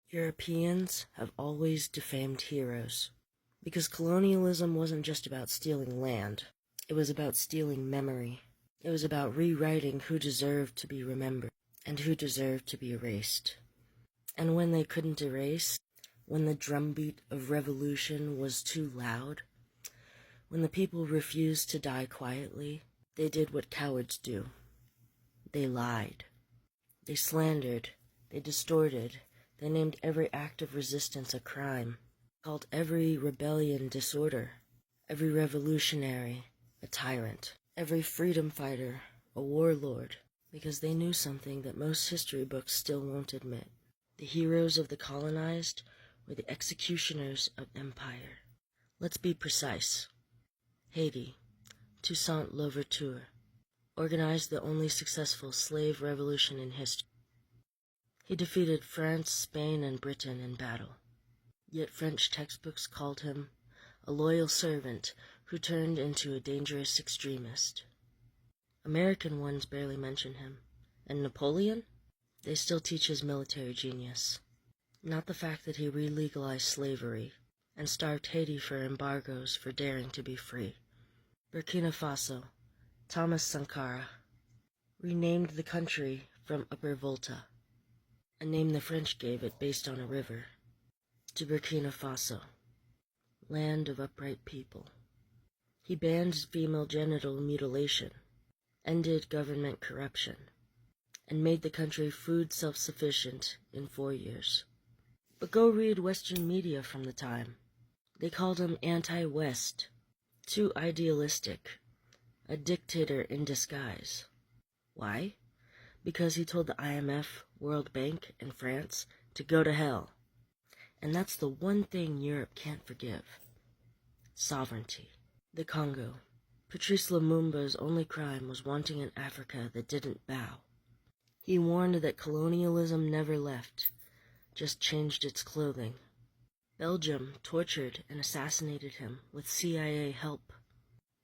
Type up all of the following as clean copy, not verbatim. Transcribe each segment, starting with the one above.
Europeans have always defamed heroes, because colonialism wasn't just about stealing land. It was about stealing memory. It was about rewriting who deserved to be remembered and who deserved to be erased. And when they couldn't erase, when the drumbeat of revolution was too loud, when the people refused to die quietly, they did what cowards do. They lied. They slandered. They distorted. They named every act of resistance a crime, called every rebellion disorder, every revolutionary a tyrant, every freedom fighter a warlord, because they knew something that most history books still won't admit. The heroes of the colonized were the executioners of empire. Let's be precise. Haiti, Toussaint Louverture, organized the only successful slave revolution in history. He defeated France, Spain, and Britain in battle. Yet French textbooks called him a loyal servant who turned into a dangerous extremist. American ones barely mention him. And Napoleon? They still teach his military genius, not the fact that he re-legalized slavery and starved Haiti for embargoes for daring to be free. Burkina Faso, Thomas Sankara, renamed the country from Upper Volta, a name the French gave it based on a river, to Burkina Faso, land of upright people. He banned female genital mutilation, ended government corruption, and made the country food self-sufficient in 4 years. But go read Western media from the time. They called him anti-West, too idealistic, a dictator in disguise. Why? Because he told the IMF, World Bank, and France to go to hell. And that's the one thing Europe can't forgive. Sovereignty. The Congo. Patrice Lumumba's only crime was wanting an Africa that didn't bow. He warned that colonialism never left, just changed its clothing. Belgium tortured and assassinated him with CIA help.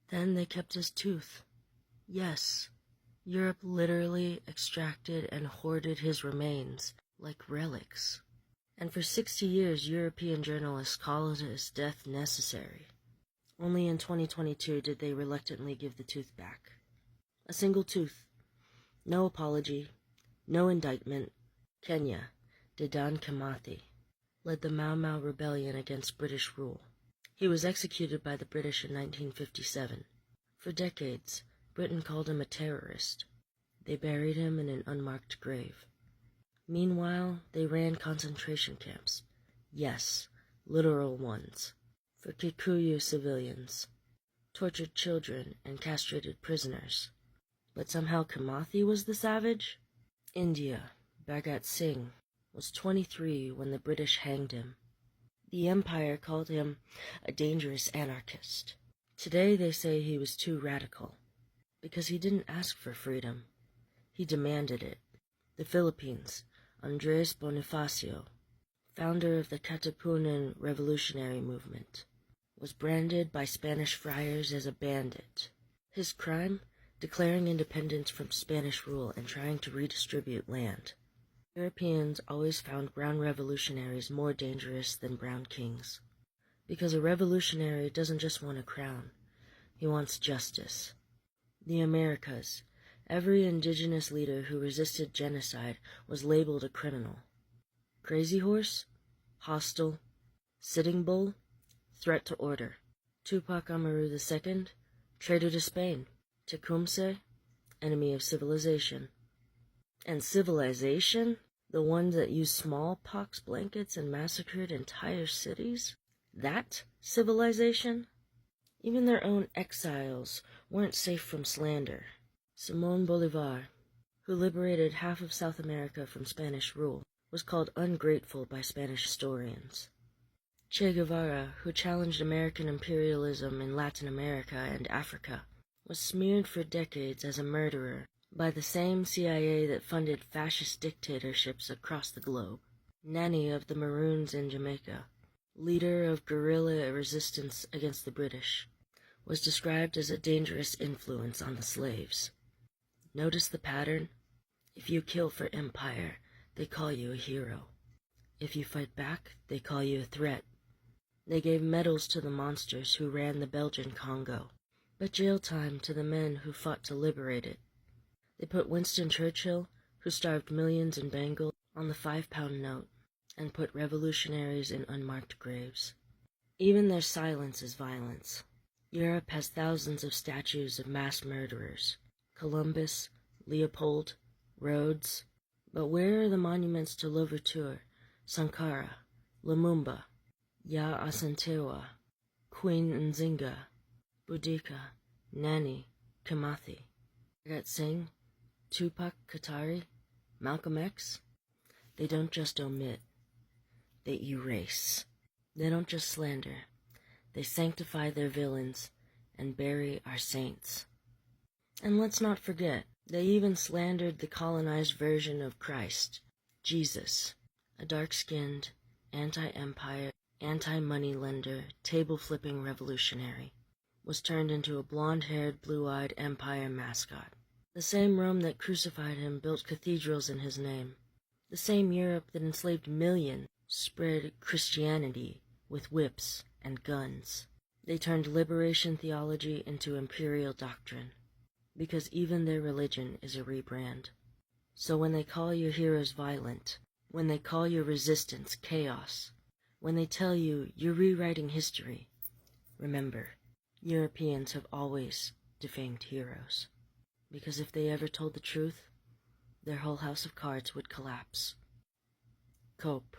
Then they kept his tooth. Yes, Europe literally extracted and hoarded his remains like relics. And for 60 years, European journalists called his death necessary. Only in 2022 did they reluctantly give the tooth back. A single tooth. No apology. No indictment. Kenya, Dedan Kimathi, led the Mau Mau rebellion against British rule. He was executed by the British in 1957. For decades, Britain called him a terrorist. They buried him in an unmarked grave. Meanwhile, they ran concentration camps. Yes, literal ones. For Kikuyu civilians, tortured children, and castrated prisoners. But somehow Kimathi was the savage? India, Bhagat Singh, was 23 when the British hanged him. The Empire called him a dangerous anarchist. Today they say he was too radical, because he didn't ask for freedom. He demanded it. The Philippines, Andres Bonifacio, founder of the Katipunan revolutionary movement, was branded by Spanish friars as a bandit. His crime? Declaring independence from Spanish rule and trying to redistribute land. Europeans always found brown revolutionaries more dangerous than brown kings. Because a revolutionary doesn't just want a crown, he wants justice. The Americas, every indigenous leader who resisted genocide was labeled a criminal. Crazy horse? Hostile? Sitting bull? Threat to order. Tupac Amaru II? Traitor to Spain. Tecumseh? Enemy of civilization. And civilization? The ones that used smallpox blankets and massacred entire cities? That civilization? Even their own exiles weren't safe from slander. Simón Bolívar, who liberated half of South America from Spanish rule, was called ungrateful by Spanish historians. Che Guevara, who challenged American imperialism in Latin America and Africa, was smeared for decades as a murderer by the same CIA that funded fascist dictatorships across the globe. Nanny of the Maroons in Jamaica, leader of guerrilla resistance against the British, was described as a dangerous influence on the slaves. Notice the pattern? If you kill for empire, they call you a hero. If you fight back, they call you a threat. They gave medals to the monsters who ran the Belgian Congo, but jail time to the men who fought to liberate it. They put Winston Churchill, who starved millions in Bengal, on the 5-pound note, and put revolutionaries in unmarked graves. Even their silence is violence. Europe has thousands of statues of mass murderers: Columbus, Leopold, Rhodes. But where are the monuments to Louverture, Sankara, Lumumba, Ya Asantewa, Queen Nzinga, Boudica, Nani, Kimathi, Bhagat Singh, Tupac Katari, Malcolm X? They don't just omit, they erase. They don't just slander, they sanctify their villains and bury our saints. And let's not forget, they even slandered the colonized version of Christ, Jesus, a dark-skinned, anti-empire, anti-moneylender, table-flipping revolutionary, was turned into a blonde-haired, blue-eyed empire mascot. The same Rome that crucified him built cathedrals in his name. The same Europe that enslaved millions spread Christianity with whips and guns. They turned liberation theology into imperial doctrine, because even their religion is a rebrand. So when they call your heroes violent, when they call your resistance chaos, when they tell you you're rewriting history, remember, Europeans have always defamed heroes. Because if they ever told the truth, their whole house of cards would collapse. Cope.